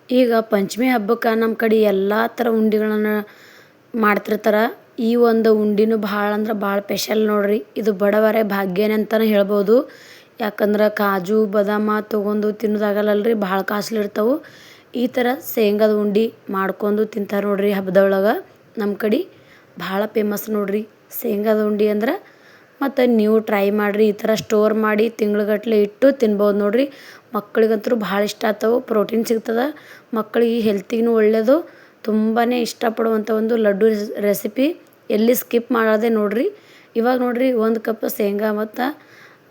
ಈಗ ಪಂಚಮಿ ಹಬ್ಬಕ್ಕೆ ನಮ್ಮ ಕಡೆ ಎಲ್ಲ ಥರ ಉಂಡೆಗಳನ್ನ ಮಾಡ್ತಿರ್ತಾರೆ. ಈ ಒಂದು ಉಂಡೆನೂ ಭಾಳ ಅಂದ್ರೆ ಭಾಳ ಸ್ಪೆಷಲ್ ನೋಡ್ರಿ. ಇದು ಬಡವರ ಭಾಗ್ಯನೇ ಅಂತಲೇ ಹೇಳ್ಬೋದು. ಯಾಕಂದ್ರೆ ಕಾಜು ಬಾದಾಮ ತೊಗೊಂಡು ತಿನ್ನೋದಾಗಲ್ಲಲ್ರಿ, ಭಾಳ ಕಾಸ್ಟ್ಲಿ ಇರ್ತಾವೆ. ಈ ಥರ ಶೇಂಗಾದ ಉಂಡೆ ಮಾಡ್ಕೊಂಡು ತಿಂತಾರೆ ನೋಡ್ರಿ ಹಬ್ಬದೊಳಗೆ. ನಮ್ಮ ಕಡೆ ಭಾಳ ಫೇಮಸ್ ನೋಡ್ರಿ ಶೇಂಗಾದ ಉಂಡೆ ಅಂದ್ರೆ. ಮತ್ತು ನೀವು ಟ್ರೈ ಮಾಡಿರಿ, ಈ ಥರ ಸ್ಟೋರ್ ಮಾಡಿ ತಿಂಗ್ಳುಗಟ್ಟಲೆ ಇಟ್ಟು ತಿನ್ಬೋದು ನೋಡ್ರಿ. ಮಕ್ಳಿಗಂತೂ ಭಾಳ ಇಷ್ಟ ಆಗ್ತವೆ, ಪ್ರೋಟೀನ್ ಸಿಗ್ತದೆ ಮಕ್ಕಳಿಗೆ, ಹೆಲ್ತಿಗೂ ಒಳ್ಳೆಯದು. ತುಂಬಾ ಇಷ್ಟಪಡುವಂಥ ಒಂದು ಲಡ್ಡು ರೆಸಿಪಿ. ಎಲ್ಲಿ ಸ್ಕಿಪ್ ಮಾಡೋದೇ ನೋಡ್ರಿ. ಇವಾಗ ನೋಡ್ರಿ 1 ಕಪ್ ಶೇಂಗಾ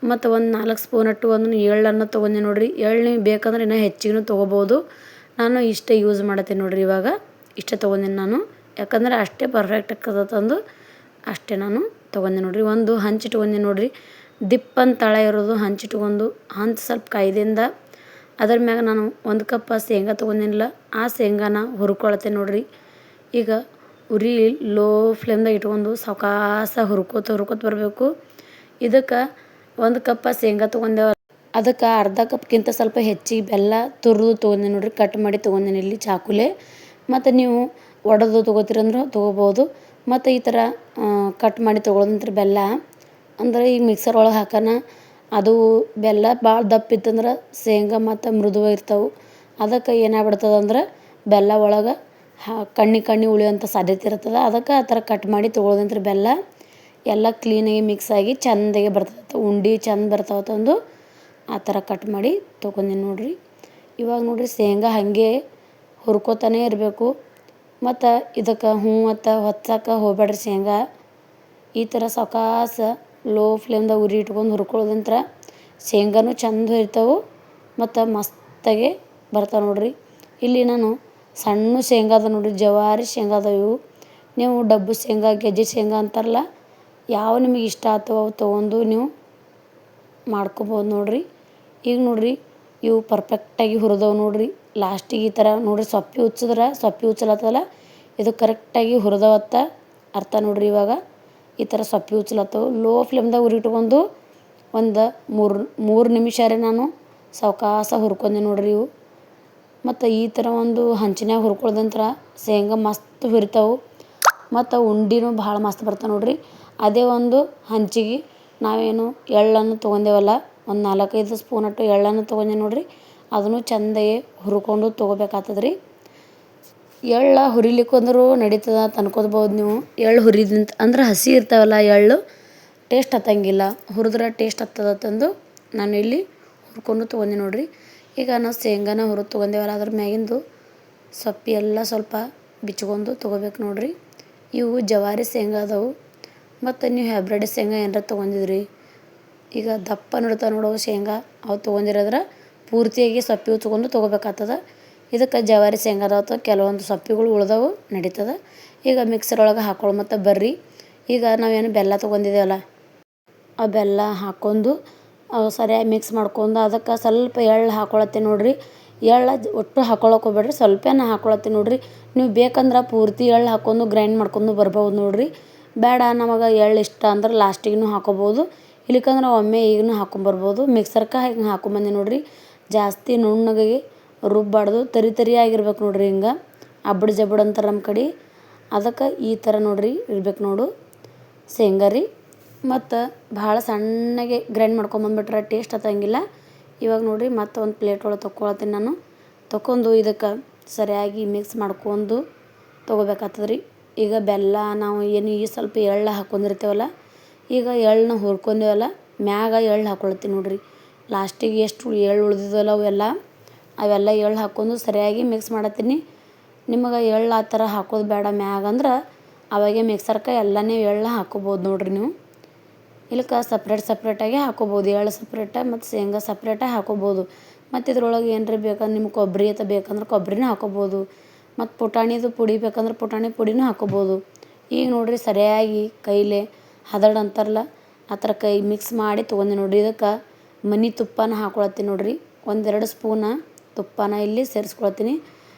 ಮತ್ತು ಒಂದು 4 ಸ್ಪೂನ್ ಅಟ್ಟು ಒಂದು ಎಳ್ಳನ್ನು ತೊಗೊಂಡೆ ನೋಡ್ರಿ. ಎಳ್ಳು ನೀವು ಬೇಕಂದ್ರೆ ಇನ್ನೂ ಹೆಚ್ಚಿಗೂ ತೊಗೋಬೋದು. ನಾನು ಇಷ್ಟೇ ಯೂಸ್ ಮಾಡತ್ತೀನಿ ನೋಡ್ರಿ. ಇವಾಗ ಇಷ್ಟೇ ತೊಗೊಂಡಿನಿ ನಾನು, ಯಾಕಂದ್ರೆ ಅಷ್ಟೇ ಪರ್ಫೆಕ್ಟ್ ಆಗ್ತದಂದು ಅಷ್ಟೇ ನಾನು ತೊಗೊಂಡೆ ನೋಡ್ರಿ. ಒಂದು ಹಂಚಿಟ್ಕೊಂಡೆ ನೋಡ್ರಿ, ದಿಪ್ಪಂತ ತಳ ಇರೋದು ಹಂಚಿಟ್ಕೊಂಡು ಹಂಚು ಸ್ವಲ್ಪ ಕಾಯ್ದಿಂದ ಅದ್ರ ಮ್ಯಾಗ ನಾನು 1 ಕಪ್ ಶೇಂಗಾ ತೊಗೊಂಡಿನಿಲ್ಲ, ಆ ಶೇಂಗಾನ ಹುರ್ಕೊಳತ್ತೇನೆ ನೋಡ್ರಿ. ಈಗ ಉರಿ ಲೋ ಫ್ಲೇಮ್ದಾಗ ಇಟ್ಕೊಂಡು ಸಾವಕಾಶ ಹುರ್ಕೋತ ಬರಬೇಕು. ಇದಕ್ಕೆ 1 ಕಪ್ ಶೇಂಗಾ ತೊಗೊಂಡೇವ, ಅದಕ್ಕೆ ಅರ್ಧ ಕಪ್ಗಿಂತ ಸ್ವಲ್ಪ ಹೆಚ್ಚಿಗೆ ಬೆಲ್ಲ ತುರಿದು ತೊಗೊಂಡೆ ನೋಡ್ರಿ. ಕಟ್ ಮಾಡಿ ತೊಗೊಂಡೇನಿ ಇಲ್ಲಿ ಚಾಕುಲೆ. ಮತ್ತು ನೀವು ಒಡೆದು ತೊಗೋತೀರಂದ್ರೆ ತೊಗೋಬೋದು. ಮತ್ತು ಈ ಥರ ಕಟ್ ಮಾಡಿ ತೊಗೊಳೋದಂದ್ರೆ ಬೆಲ್ಲ ಅಂದ್ರೆ ಈಗ ಮಿಕ್ಸರ್ ಒಳಗೆ ಹಾಕೋಣ, ಅದು ಬೆಲ್ಲ ಭಾಳ ದಪ್ಪ ಇತ್ತಂದ್ರೆ ಶೇಂಗಾ ಮತ್ತು ಮೃದುವಾಗಿರ್ತಾವೆ. ಅದಕ್ಕೆ ಏನಾಗ್ಬಿಡ್ತದಂದ್ರೆ ಬೆಲ್ಲ ಒಳಗೆ ಕಣ್ಣಿ ಉಳಿಯೋಂಥ ಸಾಧ್ಯತೆ ಇರ್ತದೆ. ಅದಕ್ಕೆ ಆ ಥರ ಕಟ್ ಮಾಡಿ ತೊಗೊಳೋದಂದ್ರೆ ಬೆಲ್ಲ ಎಲ್ಲ ಕ್ಲೀನಾಗಿ ಮಿಕ್ಸ್ ಆಗಿ ಚೆಂದಾಗಿ ಬರ್ತದೆ, ಉಂಡೆ ಚೆಂದ ಬರ್ತಾವಂದು ಆ ಥರ ಕಟ್ ಮಾಡಿ ತೊಗೊಂಡಿನಿ ನೋಡ್ರಿ. ಇವಾಗ ನೋಡ್ರಿ ಶೇಂಗಾ ಹಾಗೆ ಹುರ್ಕೋತಾನೆ ಇರಬೇಕು. ಮತ್ತು ಇದಕ್ಕೆ ಮತ್ತು ಹೊಚ್ಚಕ್ಕೆ ಹೋಗ್ಬೇಡ್ರಿ ಶೇಂಗಾ. ಈ ಥರ ಸಾವಕಾಶ ಲೋ ಫ್ಲೇಮ್ದಾಗ ಉರಿ ಇಟ್ಕೊಂಡು ಹುರ್ಕೊಳ್ಳೋದಂತ್ರ ಶೇಂಗಾನು ಚೆಂದ ಇರ್ತಾವೆ ಮತ್ತು ಮಸ್ತಾಗೆ ಬರ್ತಾವೆ ನೋಡ್ರಿ. ಇಲ್ಲಿ ನಾನು ಸಣ್ಣ ಶೇಂಗಾದ ನೋಡ್ರಿ, ಜವಾರಿ ಶೇಂಗಾದವು ಇವು. ನೀವು ಡಬ್ಬು ಶೇಂಗಾ, ಗೆಜ್ಜೆ ಶೇಂಗಾ ಅಂತಾರಲ್ಲ, ಯಾವ ನಿಮಗೆ ಇಷ್ಟ ಆಗ್ತವೆ ಅವು ತೊಗೊಂಡು ನೀವು ಮಾಡ್ಕೊಬೋದು ನೋಡ್ರಿ. ಈಗ ನೋಡ್ರಿ ಇವು ಪರ್ಫೆಕ್ಟಾಗಿ ಹುರಿದವು ನೋಡ್ರಿ. ಲಾಸ್ಟಿಗೆ ಈ ಥರ ನೋಡ್ರಿ ಸೊಪ್ಪಿ ಹುಚ್ಚಲತ್ತದಲ್ಲ, ಇದು ಕರೆಕ್ಟಾಗಿ ಹುರಿದವತ್ತ ಅರ್ಥ ನೋಡ್ರಿ. ಇವಾಗ ಈ ಥರ ಸೊಪ್ಪಿ ಹುಚ್ಚಲತ್ತವು. ಲೋ ಫ್ಲೇಮ್ದಾಗ ಉರಿ ಇಟ್ಕೊಂಡು ಒಂದು 3 ನಿಮಿಷರೇ ನಾನು ಸಾವಕಾಶ ಹುರ್ಕೊಂಡೆ ನೋಡ್ರಿ ಇವು. ಮತ್ತು ಈ ಥರ ಒಂದು ಹಂಚಿನಾಗ ಹುರ್ಕೊಳ್ಳೋದಂತ್ರ ಶೇಂಗಾ ಮಸ್ತ್ ಹುರಿತಾವೆ ಮತ್ತು ಉಂಡೆನೂ ಭಾಳ ಮಸ್ತ್ ಬರ್ತಾವೆ ನೋಡ್ರಿ. ಅದೇ ಒಂದು ಹಂಚಿಗೆ ನಾವೇನು ಎಳ್ಳನ್ನು ತೊಗೊಂಡೇವಲ್ಲ, ಒಂದು 4-5 ಸ್ಪೂನ್ ಅಟ್ಟು ಎಳ್ಳನ್ನು ತೊಗೊಂಡೆ ನೋಡ್ರಿ. ಅದನ್ನು ಚೆಂದಾಗಿ ಹುರ್ಕೊಂಡು ತೊಗೋಬೇಕಾಗ್ತದ್ರಿ. ಎಳ್ಳು ಹುರಿಲಿಕ್ಕಂದ್ರೂ ನಡೀತದೆ ಅಂತ ಅನ್ಕೋಬೋದು ನೀವು. ಎಳ್ಳು ಹುರಿದಿಂತ ಅಂದ್ರೆ ಹಸಿ ಇರ್ತಾವಲ್ಲ ಎಳ್ಳು, ಟೇಸ್ಟ್ ಹತ್ತಂಗಿಲ್ಲ, ಹುರಿದ್ರೆ ಟೇಸ್ಟ್ ಹತ್ತದಂದು ನಾನು ಇಲ್ಲಿ ಹುರ್ಕೊಂಡು ತೊಗೊಂಡೆ ನೋಡ್ರಿ. ಈಗ ನಾವು ಶೇಂಗಾನ ಹುರಿದು ತೊಗೊಂಡೇವಲ್ಲ, ಅದ್ರ ಮ್ಯಾಗಿಂದು ಸೊಪ್ಪು ಎಲ್ಲ ಸ್ವಲ್ಪ ಬಿಚ್ಕೊಂಡು ತೊಗೋಬೇಕು ನೋಡ್ರಿ. ಇವು ಜವಾರಿ ಶೇಂಗಾ ಅದಾವು. ಮತ್ತು ನೀವು ಹೈಬ್ರಿಡ್ ಶೇಂಗಾ ಏನಾರ ತೊಗೊಂಡಿದ್ರಿ, ಈಗ ದಪ್ಪ ನೋಡ್ತಾವೆ ನೋಡೋ ಶೇಂಗಾ, ಅವು ತೊಗೊಂಡಿರೋದ್ರೆ ಪೂರ್ತಿಯಾಗಿ ಸೊಪ್ಪಿ ಉಚ್ಕೊಂಡು ತೊಗೋಬೇಕಾಗ್ತದೆ. ಇದಕ್ಕೆ ಜವಾರಿ ಶೇಂಗಾ ಅದಾವ, ಕೆಲವೊಂದು ಸೊಪ್ಪಿಗಳು ಉಳ್ದವು ನಡೀತದೆ. ಈಗ ಮಿಕ್ಸರ್ ಒಳಗೆ ಹಾಕೊಳ್ಳೋ ಮತ್ತು ಬರ್ರಿ. ಈಗ ನಾವೇನು ಬೆಲ್ಲ ತೊಗೊಂಡಿದ್ದೇವಲ್ಲ, ಆ ಬೆಲ್ಲ ಹಾಕ್ಕೊಂಡು ಸರಿಯಾಗಿ ಮಿಕ್ಸ್ ಮಾಡ್ಕೊಂಡು ಅದಕ್ಕೆ ಸ್ವಲ್ಪ ಎಳ್ಳು ಹಾಕ್ಕೊಳತ್ತೀನಿ ನೋಡ್ರಿ. ಎಳ್ಳು ಒಟ್ಟು ಹಾಕ್ಕೊಳಕ್ಕೆ ಹೋಗ್ಬೇಡ್ರಿ, ಸ್ವಲ್ಪನೇ ಹಾಕ್ಕೊಳತ್ತೀನಿ ನೋಡ್ರಿ. ನೀವು ಬೇಕಂದ್ರೆ ಪೂರ್ತಿ ಎಳ್ಳು ಹಾಕ್ಕೊಂಡು ಗ್ರೈಂಡ್ ಮಾಡ್ಕೊಂಡು ಬರ್ಬೋದು ನೋಡ್ರಿ. ಬೇಡ ನಮಗೆ ಎಳ್ಳು ಇಷ್ಟ ಅಂದ್ರೆ ಲಾಸ್ಟಿಗೂ ಹಾಕ್ಕೊಬೋದು, ಇಲ್ಲಿಕಂದ್ರೆ ಒಮ್ಮೆ ಈಗಲೂ ಹಾಕ್ಕೊಂಬರ್ಬೋದು. ಮಿಕ್ಸರ್ಗೆ ಹಿಂಗೆ ಹಾಕ್ಕೊಂಬಂದೆ ನೋಡ್ರಿ. ಜಾಸ್ತಿ ನುಣ್ಣಗೆ ರುಬ್ಬಾಡ್ದು, ತರಿ ಆಗಿರ್ಬೇಕು ನೋಡ್ರಿ. ಹಿಂಗೆ ಜಬ್ಬಡ್ ಅಂತಾರೆ ನಮ್ಮ ಕಡೆ. ಅದಕ್ಕೆ ಈ ಥರ ನೋಡ್ರಿ ಇರ್ಬೇಕು ನೋಡು ಶೇಂಗಾ ರೀ. ಮತ್ತು ಭಾಳ ಸಣ್ಣಗೆ ಗ್ರೈಂಡ್ ಮಾಡ್ಕೊಂಬಂದ್ಬಿಟ್ರೆ ಟೇಸ್ಟ್ ಹತ್ತಂಗಿಲ್ಲ. ಇವಾಗ ನೋಡ್ರಿ ಮತ್ತು ಒಂದು ಪ್ಲೇಟ್ ಒಳಗೆ ತೊಗೊಳತ್ತೀನಿ ನಾನು. ತೊಗೊಂಡು ಇದಕ್ಕೆ ಸರಿಯಾಗಿ ಮಿಕ್ಸ್ ಮಾಡ್ಕೊಂಡು ತೊಗೋಬೇಕಾಗ್ತದೆ ರೀ. ಈಗ ಬೆಲ್ಲ ನಾವು ಏನು ಈ ಸ್ವಲ್ಪ ಎಳ್ಳು ಹಾಕ್ಕೊಂಡಿರ್ತೇವಲ್ಲ, ಈಗ ಎಳ್ಳನ್ನ ಹುರ್ಕೊಂಡೇವಲ್ಲ, ಮ್ಯಾಗ ಎಳ್ಳು ಹಾಕ್ಕೊಳತ್ತೀನಿ ನೋಡ್ರಿ. ಲಾಸ್ಟಿಗೆ ಎಷ್ಟು ಎಳ್ಳು ಉಳಿದಿದ್ದವಲ್ಲ ಅವೆಲ್ಲ ಎಳ್ಳು ಹಾಕ್ಕೊಂಡು ಸರಿಯಾಗಿ ಮಿಕ್ಸ್ ಮಾಡತ್ತೀನಿ. ನಿಮಗೆ ಎಳ್ಳು ಆ ಥರ ಹಾಕೋದು ಬೇಡ ಮ್ಯಾಗ ಅಂದ್ರೆ ಅವಾಗೆ ಮಿಕ್ಸರ್ಗೆ ಎಲ್ಲನೇ ಎಳ್ಳು ಹಾಕ್ಕೊಬೋದು ನೋಡ್ರಿ ನೀವು. ಇಲ್ಲಕ್ಕೆ ಸಪ್ರೇಟಾಗಿ ಹಾಕ್ಕೊಬೋದು, ಎಳ್ಳು ಸಪ್ರೇಟ ಮತ್ತು ಶೇಂಗಾ ಸಪ್ರೇಟಾಗಿ ಹಾಕ್ಕೊಬೋದು. ಮತ್ತು ಇದ್ರೊಳಗೆ ಏನರ ಬೇಕಂದ್ರೆ ನಿಮ್ಗೆ ಕೊಬ್ಬರಿ ಬೇಕಂದ್ರೆ ಕೊಬ್ಬರಿನೂ ಹಾಕ್ಕೊಬೋದು. ಮತ್ತು ಪುಟಾಣಿದು ಪುಡಿ ಬೇಕಂದ್ರೆ ಪುಟಾಣಿ ಪುಡಿನೂ ಹಾಕ್ಕೊಬೋದು. ಈಗ ನೋಡ್ರಿ ಸರಿಯಾಗಿ ಕೈಲೇ ಹದಡ್ ಅಂತಾರಲ್ಲ, ಆ ಥರ ಕೈ ಮಿಕ್ಸ್ ಮಾಡಿ ತೊಗೊಂಡೆ ನೋಡ್ರಿ. ಇದಕ್ಕೆ ಮನೆ ತುಪ್ಪನ ಹಾಕ್ಕೊಳತ್ತೀನಿ ನೋಡ್ರಿ. 1-2 ಸ್ಪೂನ ತುಪ್ಪನ ಇಲ್ಲಿ ಸೇರಿಸ್ಕೊಳತ್ತೀನಿ.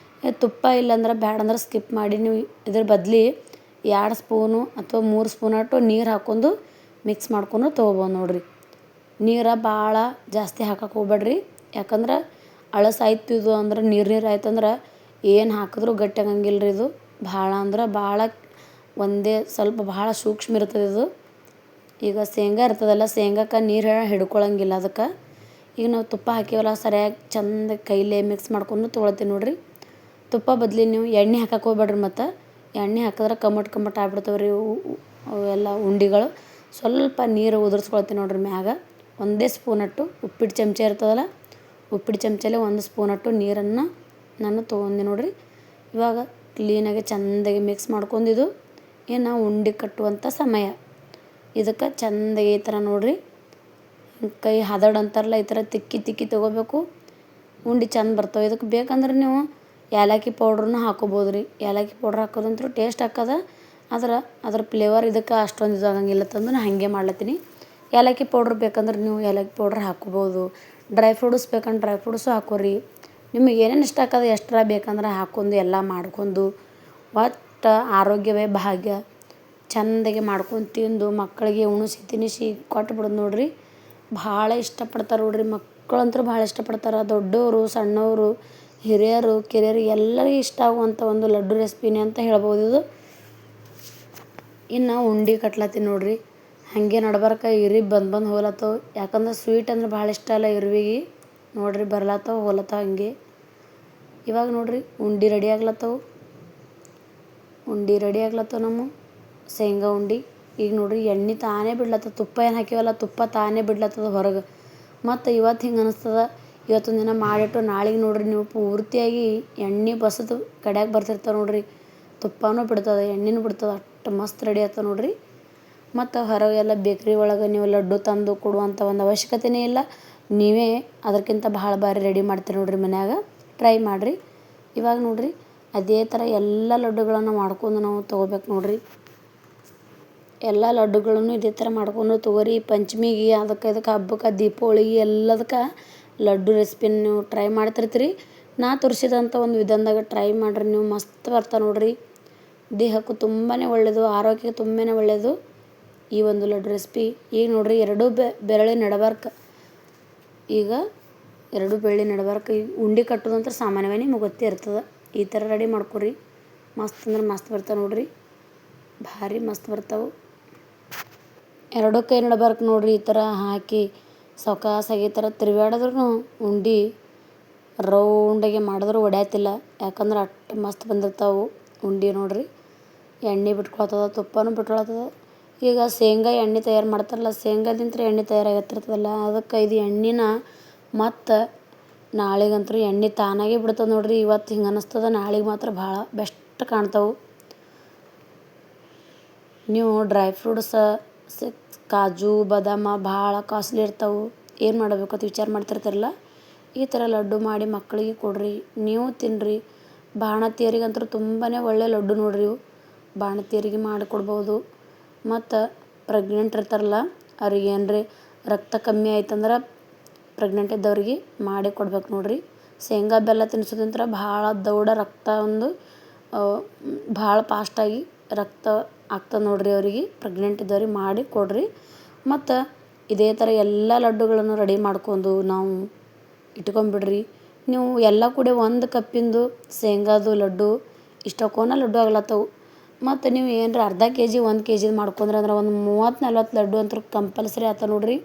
ತುಪ್ಪ ಇಲ್ಲಾಂದ್ರೆ ಬ್ಯಾಡಂದ್ರೆ ಸ್ಕಿಪ್ ಮಾಡಿ ನೀವು ಇದ್ರ ಬದಲಿ 2 ಸ್ಪೂನು ಅಥವಾ 3 ಸ್ಪೂನ್ ಅಷ್ಟು ನೀರು ಹಾಕ್ಕೊಂಡು ಮಿಕ್ಸ್ ಮಾಡ್ಕೊಂಡು ತೊಗೋಬೋದು ನೋಡ್ರಿ. ನೀರು ಭಾಳ ಜಾಸ್ತಿ ಹಾಕಕ್ಕೆ ಹೋಗ್ಬೇಡ್ರಿ, ಯಾಕಂದ್ರೆ ಅಳಸಾಯ್ತು ಇದು ಅಂದ್ರೆ ನೀರು ಆಯ್ತು ಅಂದ್ರೆ ಏನು ಹಾಕಿದ್ರೂ ಗಟ್ಟಿ ಆಗಂಗಿಲ್ಲ ರೀ ಇದು. ಭಾಳ ಅಂದ್ರೆ ಭಾಳ ಒಂದೇ ಸ್ವಲ್ಪ ಭಾಳ ಸೂಕ್ಷ್ಮ ಇರ್ತದೆ ಇದು. ಈಗ ಶೇಂಗಾ ಇರ್ತದಲ್ಲ, ಶೇಂಗಾಕ್ಕೆ ನೀರು ಹಿಡ್ಕೊಳಂಗಿಲ್ಲ ಅದಕ್ಕೆ. ಈಗ ನಾವು ತುಪ್ಪ ಹಾಕಿವಲ್ಲ ಸರಿಯಾಗಿ ಚಂದ ಕೈಲೇ ಮಿಕ್ಸ್ ಮಾಡ್ಕೊಂಡು ತೊಗೊಳ್ತೀವಿ ನೋಡಿರಿ. ತುಪ್ಪ ಬದಲಿ ನೀವು ಎಣ್ಣೆ ಹಾಕಕ್ಕೆ ಹೋಗ್ಬೇಡ್ರಿ. ಮತ್ತು ಎಣ್ಣೆ ಹಾಕಿದ್ರೆ ಕಮ್ಮಟ್ ಆಗ್ಬಿಡ್ತಾವೆ ರೀ ಅವೆಲ್ಲ ಉಂಡೆಗಳು. ಸ್ವಲ್ಪ ನೀರು ಉದುರಿಸ್ಕೊಳ್ತೀನಿ ನೋಡಿರಿ ಮ್ಯಾಗ. ಒಂದೇ ಸ್ಪೂನಟ್ಟು ಉಪ್ಪಿಟ್ಟು ಚಮಚ ಇರ್ತದಲ್ಲ, ಉಪ್ಪಿಟ್ಟು ಚಮಚಲ್ಲೇ 1 ಸ್ಪೂನಟ್ಟು ನೀರನ್ನು ನಾನು ತೊಗೊಂಡೆ ನೋಡಿರಿ. ಇವಾಗ ಕ್ಲೀನಾಗಿ ಚೆಂದಾಗಿ ಮಿಕ್ಸ್ ಮಾಡ್ಕೊಂಡಿದ್ದು ಇನ್ನು ಉಂಡೆ ಕಟ್ಟುವಂಥ ಸಮಯ. ಇದಕ್ಕೆ ಚೆಂದಾಗಿ ಈ ಥರ ನೋಡಿರಿ, ಕೈ ಹದಡು ಅಂತಾರಲ್ಲ, ಈ ಥರ ತಿಕ್ಕಿ ತೊಗೋಬೇಕು. ಉಂಡೆ ಚೆಂದ ಬರ್ತಾವೆ. ಇದಕ್ಕೆ ಬೇಕಂದ್ರೆ ನೀವು ಏಲಕ್ಕಿ ಪೌಡ್ರನ್ನ ಹಾಕೋಬೋದು ರೀ. ಏಲಕ್ಕಿ ಪೌಡ್ರ್ ಹಾಕೋದಂತೂ ಟೇಸ್ಟ್ ಹಾಕದ. ಅದ್ರ ಫ್ಲೇವರ್ ಇದಕ್ಕೆ ಅಷ್ಟೊಂದು ಇದಾಗಂಗಿಲ್ಲ ತಂದು ನಾನು ಹಾಗೆ ಮಾಡ್ಲತ್ತೀನಿ. ಏಲಕ್ಕಿ ಪೌಡ್ರ್ ಬೇಕಂದ್ರೆ ನೀವು ಏಲಕ್ಕಿ ಪೌಡ್ರ್ ಹಾಕೋಬೋದು. ಡ್ರೈ ಫ್ರೂಟ್ಸ್ ಬೇಕಂದ್ರೆ ಡ್ರೈ ಫ್ರೂಟ್ಸು ಹಾಕೋರಿ. ನಿಮಗೆ ಏನೇನು ಇಷ್ಟ ಆಗೋದು ಎಕ್ಸ್ಟ್ರಾ ಬೇಕಂದ್ರೆ ಹಾಕ್ಕೊಂಡು ಎಲ್ಲ ಮಾಡ್ಕೊಂಡು ಒಟ್ಟು ಆರೋಗ್ಯವೇ ಭಾಗ್ಯ ಚೆಂದಾಗಿ ಮಾಡ್ಕೊಂಡು ತಿಂದು ಮಕ್ಕಳಿಗೆ ಉಣಿಸಿ ತಿನ್ನಿಸಿ ಕೊಟ್ಬಿಡೋದು ನೋಡಿರಿ. ಭಾಳ ಇಷ್ಟಪಡ್ತಾರೆ ನೋಡಿರಿ ಮಕ್ಕಳಂತೂ. ಭಾಳ ಇಷ್ಟಪಡ್ತಾರೆ. ದೊಡ್ಡವರು, ಸಣ್ಣವರು, ಹಿರಿಯರು, ಕಿರಿಯರು ಎಲ್ಲರಿಗೂ ಇಷ್ಟ ಆಗುವಂಥ ಒಂದು ಲಡ್ಡು ರೆಸಿಪಿನೇ ಅಂತ ಹೇಳ್ಬೋದು ಇದು. ಇನ್ನು ಉಂಡೆ ಕಟ್ಲತ್ತೀನಿ ನೋಡಿರಿ. ಹಾಗೆ ನಡ್ಬರ್ಕ ಇರಿ ಬಂದು ಹೋಲತ್ತವು. ಯಾಕಂದ್ರೆ ಸ್ವೀಟ್ ಅಂದ್ರೆ ಭಾಳ ಇಷ್ಟ ಅಲ್ಲ ಇರುವಿಗೆ. ನೋಡಿರಿ ಬರ್ಲತ್ತವು ಹೋಲತ್ತವ ಹಂಗೆ. ಇವಾಗ ನೋಡಿರಿ ಉಂಡೆ ರೆಡಿ ಆಗ್ಲತ್ತವು. ನಮ್ಮ ಶೇಂಗಾ ಉಂಡೆ. ಈಗ ನೋಡಿರಿ ಎಣ್ಣೆ ತಾನೇ ಬಿಡ್ಲತ್ತದ. ತುಪ್ಪ ಏನು ಹಾಕಿವಲ್ಲ, ತುಪ್ಪ ತಾನೇ ಬಿಡ್ಲತ್ತದ ಹೊರಗೆ. ಮತ್ತು ಇವತ್ತು ಹಿಂಗೆ ಅನಿಸ್ತದ, ಇವತ್ತೊಂದು ದಿನ ಮಾಡಿಟ್ಟು ನಾಳೆಗೆ ನೋಡಿರಿ ನೀವು ಪೂರ್ತಿಯಾಗಿ ಎಣ್ಣೆ ಬಸದು ಕಡ್ಯಾಗೆ ಬರ್ತಿರ್ತಾವೆ ನೋಡಿರಿ. ತುಪ್ಪನೂ ಬಿಡ್ತದೆ, ಎಣ್ಣೆನೂ ಬಿಡ್ತದೆ, ಅಷ್ಟು ಮಸ್ತ್ ರೆಡಿ ಆಗ್ತದೆ ನೋಡಿರಿ. ಮತ್ತು ಹೊರಗೆಲ್ಲ ಬೇಕ್ರಿ ಒಳಗೆ ನೀವು ಲಡ್ಡು ತಂದು ಕೊಡುವಂಥ ಒಂದು ಅವಶ್ಯಕತೆಯೇ ಇಲ್ಲ. ನೀವೇ ಅದಕ್ಕಿಂತ ಭಾಳ ಬಾರಿ ರೆಡಿ ಮಾಡ್ತೀರಿ ನೋಡಿರಿ ಮನ್ಯಾಗ. ಟ್ರೈ ಮಾಡಿರಿ. ಇವಾಗ ನೋಡಿರಿ ಅದೇ ಥರ ಎಲ್ಲ ಲಡ್ಡುಗಳನ್ನು ಮಾಡ್ಕೊಂಡು ನಾವು ತೊಗೋಬೇಕು ನೋಡಿರಿ. ಎಲ್ಲ ಲಡ್ಡುಗಳನ್ನು ಇದೇ ಥರ ಮಾಡ್ಕೊಂಡು ತೊಗೋರಿ. ಪಂಚಮಿಗೆ ಅದಕ್ಕೆ ಇದಕ್ಕೆ ಹಬ್ಬಕ್ಕೆ ದೀಪಾವಳಿಗೆ ಎಲ್ಲದಕ್ಕೆ ಲಡ್ಡು ರೆಸಿಪಿನ ನೀವು ಟ್ರೈ ಮಾಡ್ತಿರ್ತೀರಿ. ನಾ ತೋರಿಸಿದಂಥ ಒಂದು ವಿಧಾನದಾಗ ಟ್ರೈ ಮಾಡಿರಿ ನೀವು. ಮಸ್ತ್ ಬರ್ತಾವೆ ನೋಡಿರಿ. ದೇಹಕ್ಕೂ ತುಂಬಾ ಒಳ್ಳೆಯದು, ಆರೋಗ್ಯಕ್ಕೆ ತುಂಬಾ ಒಳ್ಳೆಯದು ಈ ಒಂದು ಲಡ್ಡು ರೆಸಿಪಿ. ಈಗ ನೋಡಿರಿ ಎರಡೂ ಬೆರಳಿ ನಡಬಾರ್ಕ. ಈಗ ಎರಡು ಬೆಳ್ಳಿ ನಡಬಾರ್ಕ ಈಗ ಉಂಡೆ ಕಟ್ಟೋದಂದ್ರೆ ಸಾಮಾನ್ಯವಾಗಿ ನಿಮಗೆ ಗೊತ್ತೇ ಇರ್ತದೆ. ಈ ಥರ ರೆಡಿ ಮಾಡ್ಕೊರಿ. ಮಸ್ತ್ ಅಂದ್ರೆ ಮಸ್ತ್ ಬರ್ತಾವೆ ನೋಡಿರಿ. ಭಾರಿ ಮಸ್ತ್ ಬರ್ತಾವೆ. ಎರಡೂ ಕೈ ನಡಬಾರ್ಕ ನೋಡಿರಿ. ಈ ಥರ ಹಾಕಿ ಸಾವಕಾಸಾಗಿ ಈ ಥರ ತಿರುಗಾಡಿದ್ರೂ ಉಂಡೆ ರೌಂಡಾಗಿ ಮಾಡಿದ್ರೂ ಒಡ್ಯಾತಿಲ್ಲ. ಯಾಕಂದ್ರೆ ಅಷ್ಟು ಮಸ್ತ್ ಬಂದಿರ್ತಾವೆ ಉಂಡೆ ನೋಡಿರಿ. ಎಣ್ಣೆ ಬಿಟ್ಕೊಳ್ತದ, ತುಪ್ಪನೂ ಬಿಟ್ಕೊಳ್ತದ. ಈಗ ಶೇಂಗಾ ಎಣ್ಣೆ ತಯಾರು ಮಾಡ್ತಾರಲ್ಲ, ಶೇಂಗಾದಿಂತ ಎಣ್ಣೆ ತಯಾರಾಗತ್ತಿರ್ತದಲ್ಲ, ಅದಕ್ಕೆ ಇದು ಎಣ್ಣೆನ ಮತ್ತು ನಾಳೆಗಂತೂ ಎಣ್ಣೆ ತಾನಾಗೇ ಬಿಡ್ತದೆ ನೋಡಿರಿ. ಇವತ್ತು ಹಿಂಗೆ ಅನ್ನಿಸ್ತದ, ನಾಳೆಗೆ ಮಾತ್ರ ಭಾಳ ಬೆಸ್ಟ್ ಕಾಣ್ತಾವೆ. ನೀವು ಡ್ರೈ ಫ್ರೂಟ್ಸ ಕಾಜು ಬಾದಾಮ ಭಾಳ ಕಾಸ್ಟ್ಲಿ ಇರ್ತಾವೆ. ಏನು ಮಾಡಬೇಕು ಅಂತ ವಿಚಾರ ಮಾಡ್ತಿರ್ತಾರಲ್ಲ, ಈ ಥರ ಲಡ್ಡು ಮಾಡಿ ಮಕ್ಕಳಿಗೆ ಕೊಡ್ರಿ, ನೀವು ತಿನ್ನಿರಿ. ಬಾಣತಿಯರಿಗಂತೂ ತುಂಬಾ ಒಳ್ಳೆ ಲಡ್ಡು ನೋಡಿರಿ ಇವು. ಬಾಣತಿಯರಿಗೆ ಮಾಡಿಕೊಡ್ಬೋದು. ಮತ್ತು ಪ್ರೆಗ್ನೆಂಟ್ ಇರ್ತಾರಲ್ಲ ಅವ್ರಿಗೆ ಏನ್ರಿ ರಕ್ತ ಕಮ್ಮಿ ಆಯ್ತಂದ್ರೆ ಪ್ರೆಗ್ನೆಂಟ್ ಇದ್ದವ್ರಿಗೆ ಮಾಡಿ ಕೊಡ್ಬೇಕು ನೋಡಿರಿ. ಶೇಂಗಾ ಬೆಲ್ಲ ತಿನ್ನಿಸೋದಂದ್ರೆ ಭಾಳ ದೌಡ ರಕ್ತ ಒಂದು ಭಾಳ ಫಾಸ್ಟಾಗಿ ರಕ್ತ ಆಗ್ತದೆ ನೋಡಿರಿ. ಅವರಿಗೆ ಪ್ರೆಗ್ನೆಂಟ್ ಇದ್ದವ್ರಿಗೆ ಮಾಡಿ ಕೊಡ್ರಿ. ಮತ್ತು ಇದೇ ಥರ ಎಲ್ಲ ಲಡ್ಡುಗಳನ್ನು ರೆಡಿ ಮಾಡ್ಕೊಂಡು ನಾವು ಇಟ್ಕೊಂಬಿಡ್ರಿ. ನೀವು ಎಲ್ಲ ಕೂಡ 1 ಕಪ್ಪಿಂದು ಶೇಂಗಾದು ಲಡ್ಡು ಇಷ್ಟಕ್ಕೋನ ಲಡ್ಡು ಆಗ್ಲತ್ತವು. ಮತ್ತು ನೀವು ಏನರ ಅರ್ಧ kg 1 kg ಮಾಡ್ಕೊಂಡ್ರೆ ಅಂದ್ರೆ ಒಂದು 30-40 ಲಡ್ಡು ಅಂತೂ ಕಂಪಲ್ಸರಿ ಆತ ನೋಡಿರಿ.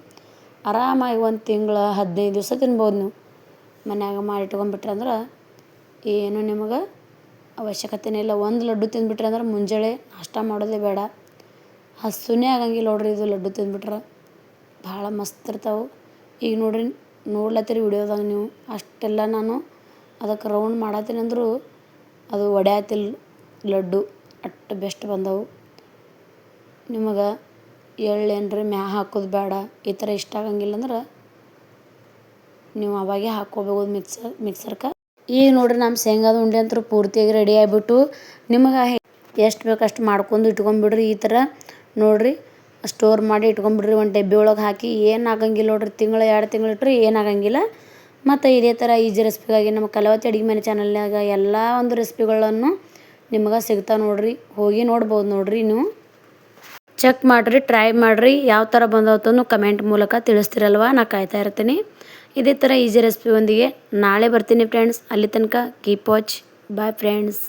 ಆರಾಮಾಗಿ 1 ತಿಂಗಳು 15 ದಿವಸ ತಿನ್ಬೋದು ನೀವು ಮನ್ಯಾಗ ಮಾಡಿ ಇಟ್ಕೊಂಡ್ಬಿಟ್ರೆ. ಅಂದ್ರೆ ಏನು ನಿಮಗೆ ಅವಶ್ಯಕತೆಯೇ ಇಲ್ಲ. 1 ಲಡ್ಡು ತಿಂದ್ಬಿಟ್ರೆ ಅಂದ್ರೆ ಮುಂಜಾನೆ ನಾಷ್ಟ ಮಾಡೋದೇ ಬೇಡ, ಹಸುನೇ ಆಗಂಗಿಲ್ಲ ನೋಡಿರಿ. ಇದು ಲಡ್ಡು ತಿಂದ್ಬಿಟ್ರೆ ಭಾಳ ಮಸ್ತ್ ಇರ್ತಾವೆ. ಈಗ ನೋಡಿರಿ ನೋಡ್ಲತ್ತೀರಿ ವಿಡಿಯೋದಾಗ ನೀವು. ಅಷ್ಟೆಲ್ಲ ನಾನು ಅದಕ್ಕೆ ರೌಂಡ್ ಮಾಡತ್ತೀನಿ ಅಂದರೂ ಅದು ಒಡ್ಯಾತಿಲ್ಲ ಲಡ್ಡು. ಅಷ್ಟು ಬೆಸ್ಟ್ ಬಂದವು. ನಿಮಗೆ ಎಳ್ಳೇನ್ರಿ ಮ್ಯಾ ಹಾಕೋದು ಬೇಡ, ಈ ಥರ ಇಷ್ಟ ಆಗಂಗಿಲ್ಲ ಅಂದ್ರೆ ನೀವು ಅವಾಗೆ ಹಾಕ್ಕೋಬೋದು ಮಿಕ್ಸರ್ಗೆ. ಈಗ ನೋಡಿರಿ ನಮ್ಮ ಶೇಂಗಾದ ಉಂಡೆ ಅಂತೂ ಪೂರ್ತಿಯಾಗಿ ರೆಡಿ ಆಗಿಬಿಟ್ಟು ನಿಮಗೆ ಎಷ್ಟು ಬೇಕು ಅಷ್ಟು ಮಾಡ್ಕೊಂಡು ಇಟ್ಕೊಂಬಿಡ್ರಿ. ಈ ಥರ ನೋಡಿರಿ ಸ್ಟೋರ್ ಮಾಡಿ ಇಟ್ಕೊಂಬಿಡ್ರಿ. ಒಂದು ಡಬ್ಬಿ ಒಳಗೆ ಹಾಕಿ ಏನು ಆಗಂಗಿಲ್ಲ ನೋಡಿರಿ. 1-2 ತಿಂಗಳು ಇಟ್ಟರೆ ಏನಾಗಂಗಿಲ್ಲ. ಮತ್ತು ಇದೇ ಥರ ಈಜಿ ರೆಸಿಪಿಗಾಗಿ ನಮ್ಮ ಕಲಾವತಿ ಅಡುಗೆ ಮನೆ ಚಾನಲ್ನಾಗ ಎಲ್ಲ ಒಂದು ರೆಸಿಪಿಗಳನ್ನು ನಿಮಗೆ ಸಿಗ್ತಾವೆ ನೋಡಿರಿ. ಹೋಗಿ ನೋಡ್ಬೋದು ನೋಡಿರಿ. ನೀವು ಚೆಕ್ ಮಾಡಿರಿ, ಟ್ರೈ ಮಾಡಿರಿ. ಯಾವ ಥರ ಬಂದವತ್ತನ್ನು ಕಮೆಂಟ್ ಮೂಲಕ ತಿಳಿಸ್ತಿರಲ್ವ, ನಾ ಕಾಯ್ತಾ ಇರ್ತೀನಿ. ಇದೇ ಥರ ಈಸಿ ರೆಸಿಪಿ ಒಂದಿಗೆ ನಾಳೆ ಬರ್ತೀನಿ ಫ್ರೆಂಡ್ಸ್. ಅಲ್ಲಿ ತನಕ ಕೀಪ್ ವಾಚ್. Bye friends.